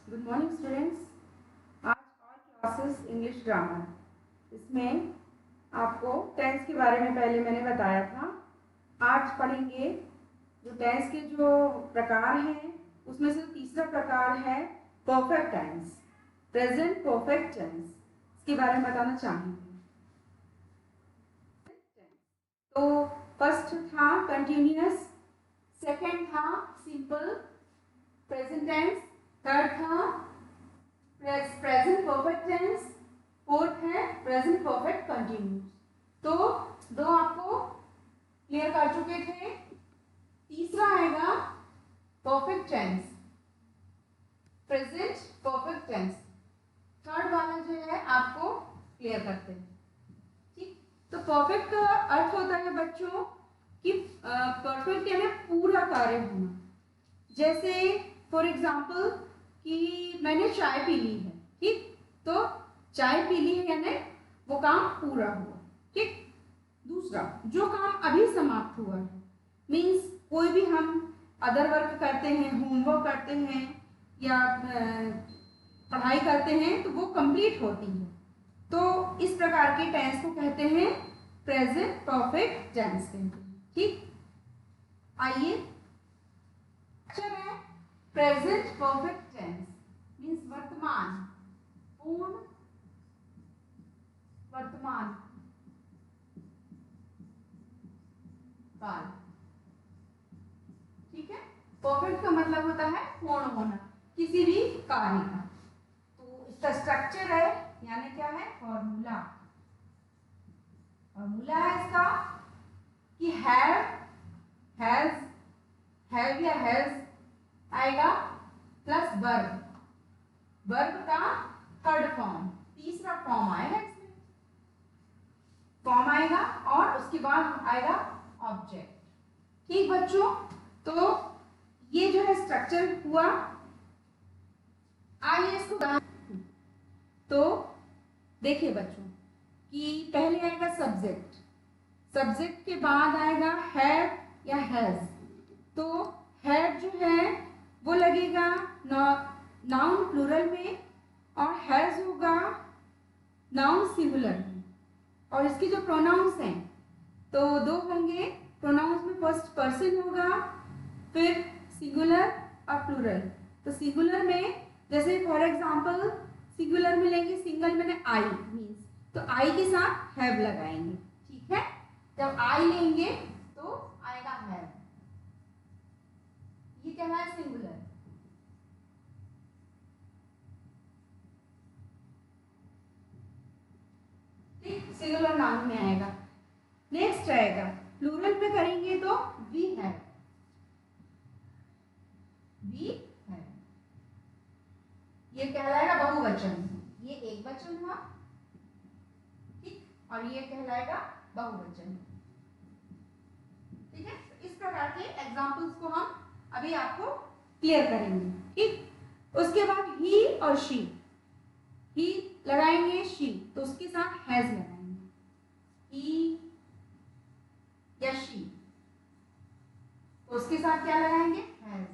Good morning students. आज और classes English grammar, इसमें आपको टेंस के बारे में पहले मैंने बताया था। आज पढ़ेंगे जो टेंस के जो प्रकार हैं, उसमें से तीसरा प्रकार है perfect tense, present perfect tense. इसके बारे में बताना चाहेंगे। तो फर्स्ट था कंटिन्यूअस, सेकंड था सिंपल प्रेजेंट टेंस, थर्ड था प्रेजेंट परफेक्ट टेंस, फोर्थ है प्रेजेंट परफेक्ट कंटिन्यूअस। तो दो आपको क्लियर कर चुके थे। तीसरा आएगा perfect tense, present perfect tense. Third वाला जो है आपको क्लियर करते हैं। ठीक, तो परफेक्ट का अर्थ होता है बच्चों कि परफेक्ट यानी पूरा कार्य होना। जैसे फॉर एग्जाम्पल कि मैंने चाय पी ली है, ठीक, तो चाय पी ली है यानी वो काम पूरा हुआ। ठीक, दूसरा जो काम अभी समाप्त हुआ है, मीन्स कोई भी हम अदर वर्क करते हैं, होमवर्क करते हैं या पढ़ाई करते हैं, तो वो कंप्लीट होती है। तो इस प्रकार के टेंस को कहते हैं प्रेजेंट परफेक्ट टेंस कहते हैं। ठीक, आइए चलिए प्रेजेंट परफेक्ट टेंस मीन्स वर्तमान, पूर्ण वर्तमान काल। ठीक है, परफेक्ट का मतलब होता है पूर्ण होना किसी भी कार्य का। तो इसका स्ट्रक्चर है यानी क्या है, फॉर्मूला। फॉर्मूला है इसका कि हैव या हैज आएगा प्लस वर्ब, वर्ब का थर्ड फॉर्म, तीसरा फॉर्म आएगा इसमें, फॉर्म आएगा और उसके बाद आएगा ऑब्जेक्ट। ठीक बच्चों, तो ये जो है स्ट्रक्चर हुआ। आइए इसको तो देखिए बच्चों कि पहले आएगा सब्जेक्ट, सब्जेक्ट के बाद आएगा हैव या हैज। तो हैव जो है वो लगेगा नाउन प्लूरल में और हैज होगा नाउन सिंगुलर में। और इसके जो प्रोनाउंस हैं तो दो होंगे। प्रोनाउंस में फर्स्ट पर्सन होगा, फिर सिंगुलर और प्लूरल। तो सिंगुलर में जैसे फॉर एग्जांपल सिंगुलर में लेंगे, सिंगल मैंने आई मीन्स, तो आई के साथ हैव लगाएंगे। ठीक है, जब आई लेंगे तो आएगा हैव, ये क्या है सिंगुलर। ठीक, सिंगुलर नाउन में आएगा। नेक्स्ट आएगा प्लूरल में करेंगे तो वी हैव, वी हैव, ये कहलाएगा बहुवचन, ये एक वचन हुआ। ठीक, और ये कहलाएगा बहुवचन। ठीक है, इस प्रकार के एग्जांपल्स को हम अभी आपको क्लियर करेंगे। ठीक, उसके बाद ही और शी, ही लगाएंगे शी तो उसके साथ हैज लगाएंगे, ही या शी तो उसके साथ क्या लगाएंगे, हैज।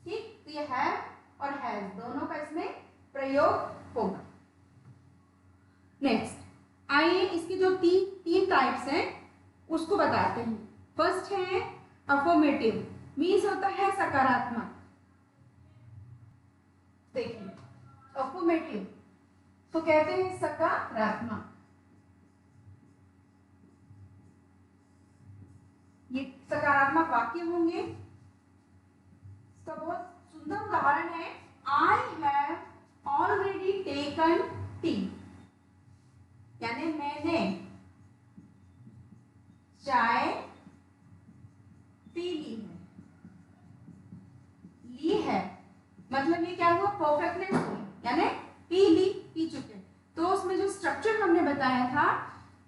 ठीक, तो ये हैव और हैज दोनों का इसमें प्रयोग होगा। नेक्स्ट आइए इसके जो तीन टाइप्स हैं उसको बताते हैं। फर्स्ट है अफर्मेटिव, मीन्स होता है सकारात्मक। देखिए अफर्मेटिव तो कहते हैं सकारात्मक, ये सकारात्मक वाक्य होंगे। इसका बहुत सुंदर उदाहरण है, I have already taken T, यानी मैंने चाय पी ली है। ली है मतलब ये क्या हुआ, परफेक्टनेस हुई, यानी पी ली, पी चुके। तो उसमें जो स्ट्रक्चर हमने बताया था,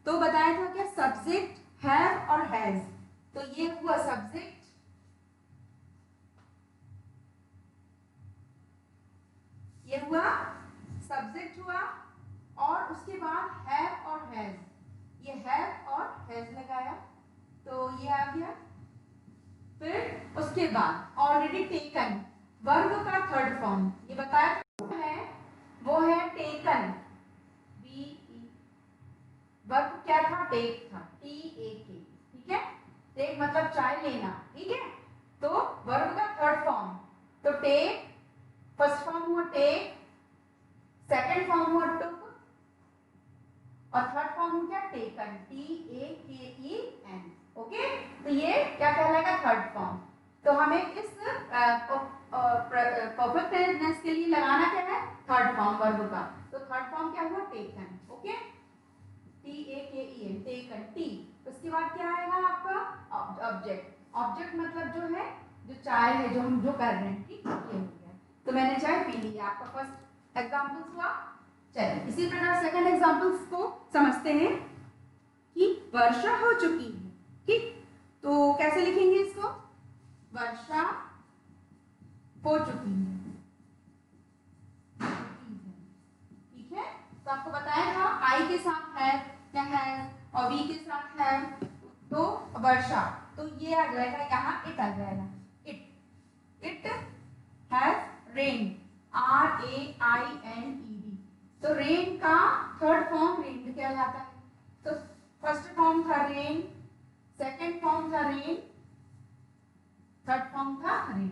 तो बताया था क्या, सब्जेक्ट हैव और हैज। तो ये हुआ सब्जेक्ट, ये हुआ सब्जेक्ट हुआ, और उसके बाद हैव और हैज, ये हैव और हैज लगाया तो ये आ गया। फिर उसके बाद ऑलरेडी टेकन, वर्ब का थर्ड फॉर्म, ये बताया टेक था, TAK, ठीक है। टेक मतलब चाय लेना, ठीक है। तो वर्ब का थर्ड फॉर्म, तो टेक फर्स्ट फॉर्म हुआ टेक, सेकंड फॉर्म हुआ टुक और थर्ड फॉर्म हुआ क्या, टेकन, TAKEN, ओके। तो ये क्या कहलाएगा, थर्ड फॉर्म। तो हमें इस परफेक्ट टेंस के लिए लगाना क्या है, थर्ड फॉर्म वर्ब का। तो थर्ड फॉर्म क्या हुआ, taken, okay, TAKEN, taken, T. उसके बाद क्या आएगा आपका ऑब्जेक्ट। ऑब्जेक्ट मतलब जो है, जो चाय है, जो हम जो कर रहे हैं, ठीक, ये हो गया। तो मैंने चाय पी ली, आपका फर्स्ट एग्जांपल्स हुआ। चलिए इसी प्रकार सेकंड एग्जांपल्स को समझते हैं कि वर्षा हो चुकी है, ठीक। तो कैसे लिखेंगे इसको, वर्षा हो चुकी है, ठीक है। तो आपको बताया था आई के साथ है क्या है और वी के साथ है, तो वर्षा, तो ये आ जाएगा यहाँ, इट आ जाएगा, इट हैज रेन, RAINED। तो रेन का थर्ड फॉर्म रेन कहलाता है। तो फर्स्ट फॉर्म था रेन, सेकंड फॉर्म था रेन, थर्ड फॉर्म था रेन,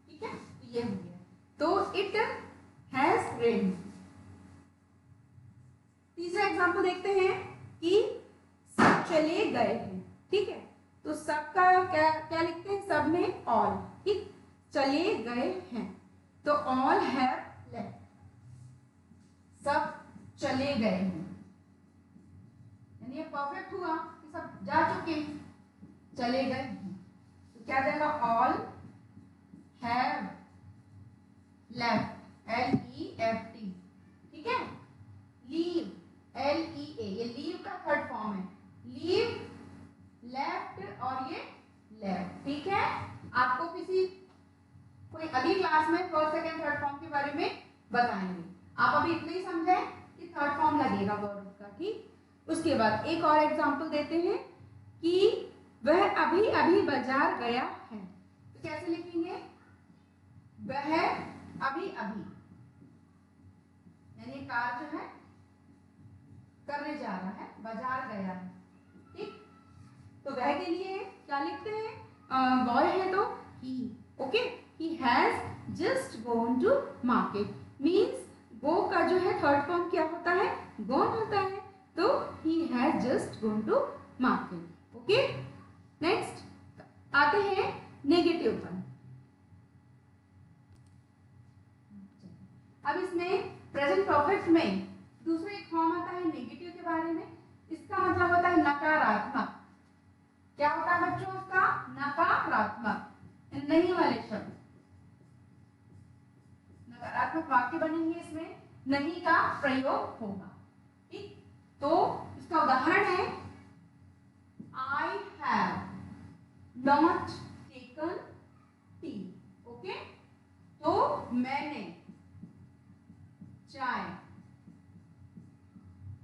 ठीक है। ये हो गया, तो इट हैज रेन। तीसरा एग्जांपल देखते हैं कि सब चले गए हैं, ठीक है। तो सब का क्या क्या लिखते हैं, सब में ऑल, ठीक, चले गए हैं, तो ऑल हैव लेफ्ट, सब चले गए हैं, यानी ये परफेक्ट हुआ कि सब जा चुके हैं, चले गए हैं। तो क्या जाएगा, ऑल हैव लेफ्ट, LEFT, ठीक है। लीव, LEA, ये लीव का थर्ड फॉर्म है, लीव, लेफ्ट और ये लेफ्ट, ठीक है। आपको किसी कोई अगली क्लास में फर्स्ट सेकंड थर्ड फॉर्म के बारे में बताएंगे। आप अभी इतना ही समझे कि थर्ड फॉर्म लगेगा वर्ब का, ठीक। उसके बाद एक और एग्जांपल देते हैं कि वह अभी अभी बाजार गया है। तो कैसे लिखेंगे, वह अभी अभी, यानी कार जो है करने जा रहा है, बाजार गया है, ठीक। तो वह के लिए क्या लिखते हैं, बॉय है तो ही, okay, he has just gone to market, means go का जो है थर्ड फॉर्म क्या होता है, गॉन होता है। तो he has just gone to market, okay. Next आते हैं नेगेटिव पर। अब इसमें प्रेजेंट परफेक्ट में दूसरा एक फॉर्म आता है नेगेटिव के बारे में। इसका मतलब होता है नकारात्मक। क्या होता है बच्चों, उसका नकारात्मक, नहीं वाले शब्द, नकारात्मक वाक्य बनेंगे, इसमें नहीं का प्रयोग होगा, ठीक। तो इसका उदाहरण है, I have not taken T, okay. तो मैंने चाय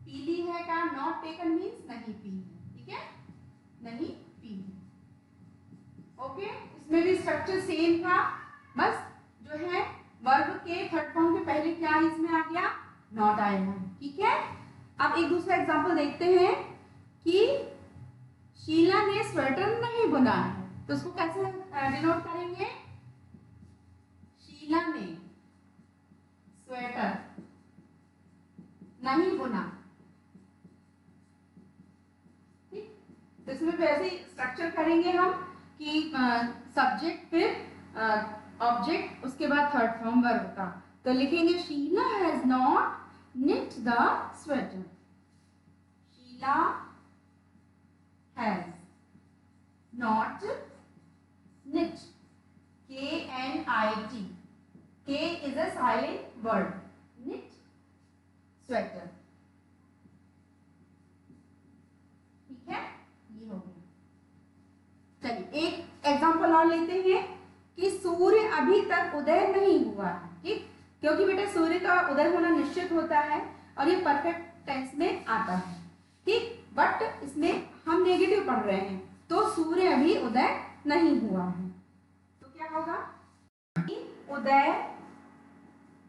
पी ली है, क्या, नॉट टेकन मीन्स नहीं पी है, ठीक है, नहीं पी है, ओके। इसमें भी स्ट्रक्चर सेम था, बस जो है वर्ब के थर्ड फॉर्म के पहले क्या इसमें आ गया, नॉट आया है, ठीक है। अब एक दूसरा एग्जांपल देखते हैं कि शीला ने स्वेटर नहीं बुना है। तो उसको कैसे डिनोट करेंगे, शीला ने स्वेटर नहीं बुना, ठीक। तो इसमें वैसे स्ट्रक्चर करेंगे हम कि सब्जेक्ट फिर ऑब्जेक्ट, उसके बाद थर्ड फॉर्म वर्ब का। तो लिखेंगे Sheela has not knit the sweater, Sheela has not knit, KNIT, K is a silent word, knit sweater, ठीक है, ये हो गया। चलिए एक एग्जांपल और लेते हैं कि सूर्य अभी तक उदय नहीं हुआ है, ठीक, क्योंकि बेटा सूर्य का उदय होना निश्चित होता है और ये परफेक्ट टेंस में आता है, ठीक। बट इसमें हम नेगेटिव पढ़ रहे हैं, तो सूर्य अभी उदय नहीं हुआ है, तो क्या होगा, उदय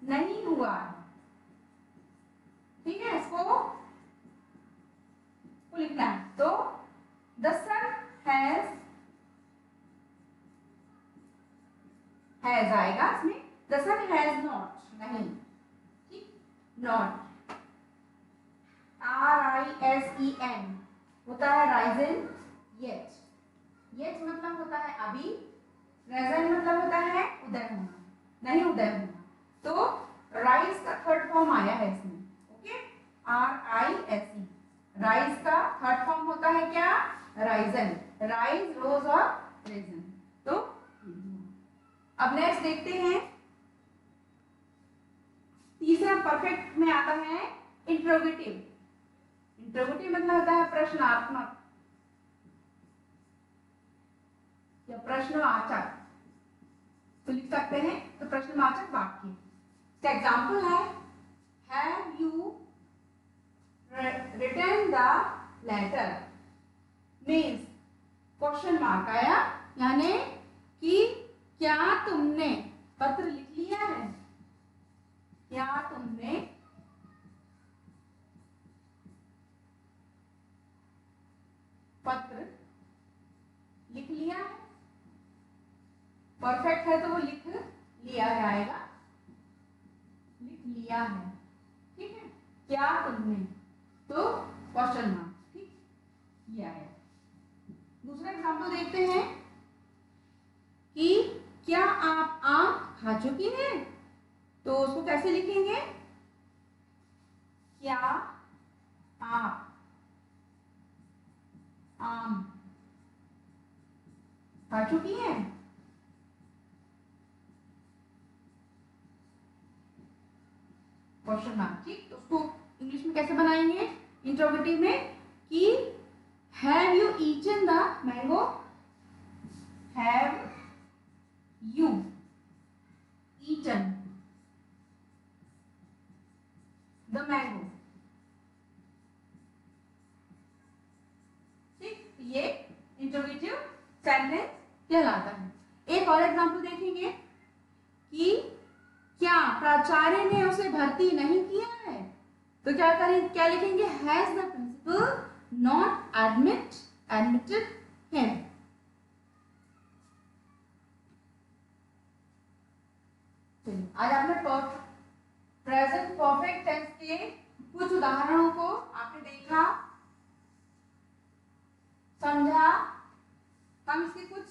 नहीं हुआ है, ठीक। हैज आएगा इसमें, द सन हैज नॉट, नहीं, ठीक, नॉट। RISEN होता है राइजन, येट, येट मतलब होता है अभी, राइजन मतलब होता है उदय होना, नहीं उदय होना, तो राइज का थर्ड फॉर्म आया है इसमें, ओके, RISE, राइज का थर्ड फॉर्म होता है क्या, राइजन, राइज, रोज और रेजन। तो अब नेक्स्ट देखते हैं, तीसरा परफेक्ट में आता है इंट्रोगेटिव। इंट्रोगेटिव मतलब होता है प्रश्नात्मक या प्रश्नवाचक, तो लिख सकते हैं तो प्रश्नवाचक वाक्य। इसका एग्जाम्पल है, have you written the letter, means question mark आया, यानी कि क्या तुमने पत्र लिख लिया है, क्या तुमने पत्र लिख लिया है, परफेक्ट है तो वो लिख लिया है आएगा, लिख लिया है, ठीक है, क्या तुमने, तो क्वेश्चन मार्क, ठीक, ये आया। दूसरा एग्जांपल देखते हैं कि क्या आप आम खा चुकी हैं, तो उसको कैसे लिखेंगे, क्या आप आम खा चुकी हैं, क्वेश्चन मार्क, ठीक, तो उसको इंग्लिश में कैसे बनाएंगे इंट्रोगेटिव में, कि have you eaten the mango, have you eaten the mango, ठीक, ये इंट्रोगेटिव सेंटेंस कहलाता है। एक और एग्जांपल देखेंगे कि क्या प्राचार्य ने उसे भर्ती नहीं किया है, तो क्या करें, क्या लिखेंगे, has the principal not admitted him. आज आपने प्रेजेंट परफेक्ट टेंस के कुछ उदाहरणों को आपने देखा, समझा। हम इसके कुछ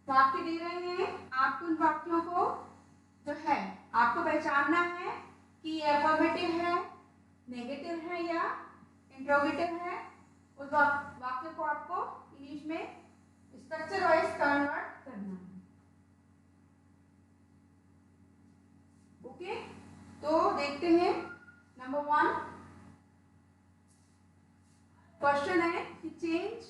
वाक्य दे रहे हैं, आपको उन वाक्यों को जो है आपको पहचानना है कि ये अफर्मेटिव है, नेगेटिव है या इंट्रोगेटिव है। उस वाक्य को आपको इंग्लिश में स्ट्रक्चर वाइज कन्वर्ट करना है, ओके। तो देखते हैं, नंबर 1 क्वेश्चन है कि change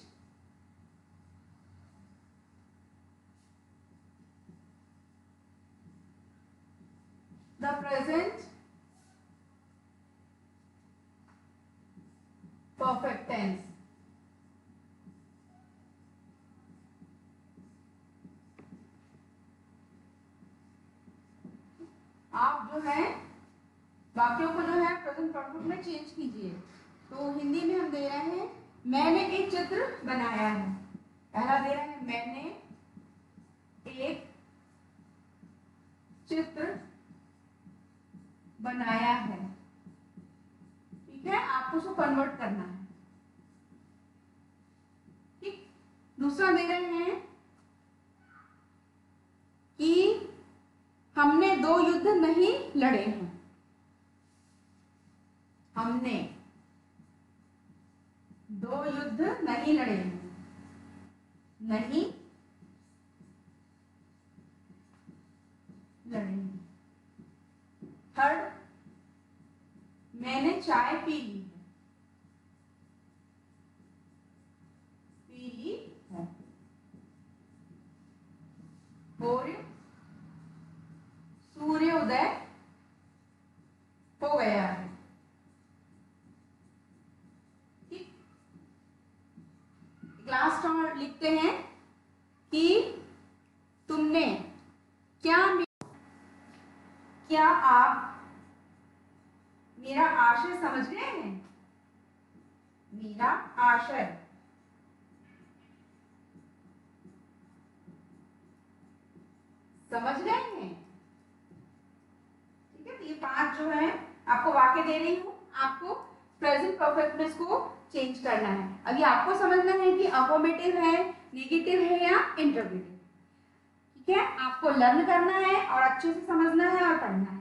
the present perfect tense, आप जो है वाक्यों को जो है प्रेजेंट परफेक्ट में चेंज कीजिए। तो हिंदी में हम दे रहे हैं, मैंने एक चित्र बनाया है, पहला दे रहे हैं मैंने एक चित्र बनाया है, ठीक है, आपको उसको कन्वर्ट करना है, ठीक। दूसरा दे रहे हैं कि हमने 2 युद्ध नहीं लड़े हैं, हमने 2 युद्ध नहीं लड़े हैं, नहीं लड़े हैं। थर्ड, मैंने चाय पी ली है, पी ली है। सूर्योदय हो गया है, ठीक। लास्ट और लिखते हैं कि तुमने क्या आप मेरा आशय समझ गए हैं, मेरा आशय समझ गए हैं? ठीक है, तो ये 5 जो है आपको वाक्य दे रही हूँ, आपको प्रेजेंट परफेक्टनेस को चेंज करना है। अभी आपको समझना है कि अफर्मेटिव है, नेगेटिव है या इंटरोगेटिव। ठीक है, आपको लर्न करना है और अच्छे से समझना है और पढ़ना है।